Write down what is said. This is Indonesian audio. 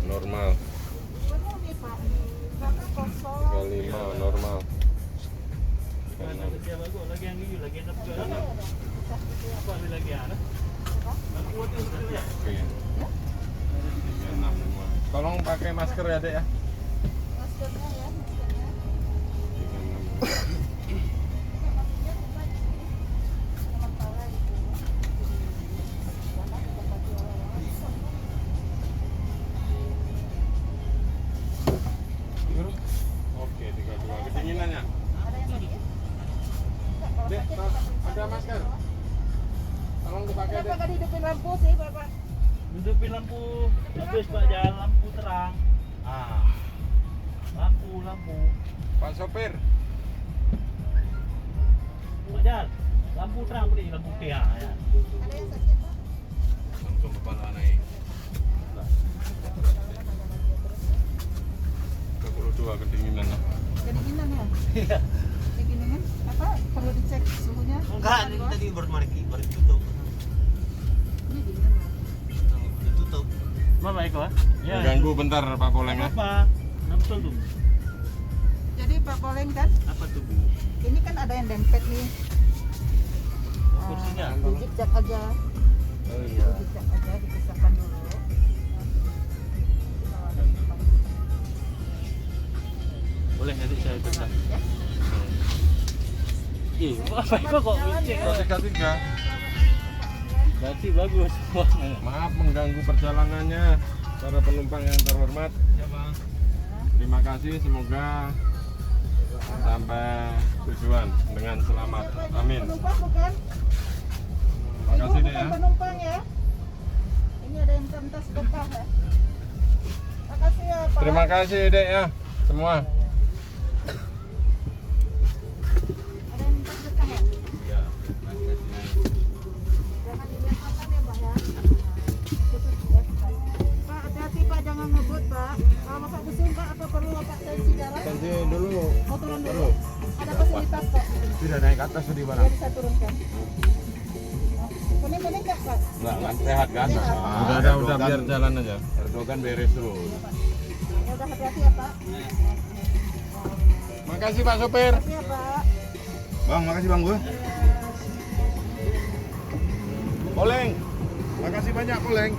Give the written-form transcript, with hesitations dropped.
Normal. 35 normal. Tolong pakai masker ya, Dek ya. Maskernya ya. Oke, 32. Kedinginannya. Dek, ada masker. Tolong dipakai, Dek. Kenapa dihidupin lampu sih, Bapak? Hidupin lampu, habis Pak, jalan lampu terang. Lampu. Pak sopir. Pak jalan, lampu terang beli, lampu ya. Ada yang sakit, Pak? Langsung kepala naik. 32 kedinginan. Kedinginan ya? Iya. Kedinginan apa? Perlu dicek suhunya? Enggak, ini tadi baru tutup. Ini dingin ya? Udah tutup. Bapak Eko, ya. Mengganggu bentar Pak Poleng ya. Apa? Betul tuh. Jadi Pak Poleng kan, Apa tuh Bu? ini kan ada yang dempet nih. Kursinya. Dicek aja. Oh iya. Dicek aja, dipisahkan dulu. Boleh nanti saya pesan. Ya. Ih, Bapak Eko kok ngecek? 33. Berarti bagus. Maaf mengganggu perjalanannya para penumpang yang terhormat. Ya Bang. Terima kasih, semoga sampai tujuan dengan selamat. Amin. Penumpang bukan? Terima kasih, Dek ya. Bukan penumpang ya. Ini ada yang tas bekah ya. Makasih ya Pak. Terima kasih, Dek ya. Semua. Ada yang tas bekah ya? Ya, Jangan dilihat makan ya Pak ya. Khusus ya. Pak, hati-hati Pak, jangan ngebut Pak. Kalau masak busung Pak, apa perlu Bapak tensi darah? Tensi dulu. Mau turun dulu? Ada fasilitas Pak. Tidak naik atas di mana? Ya bisa turunkan. Kuning-kuning nggak Pak? Enggak, kan sehat kan? Sehat. Udah biar jalan aja. Erdogan beres terus. Ya udah hati-hati ya Pak. Makasih Pak sopir. Makasih ya Pak. Bang, makasih Bang gue. Poleng. Makasih banyak Poleng.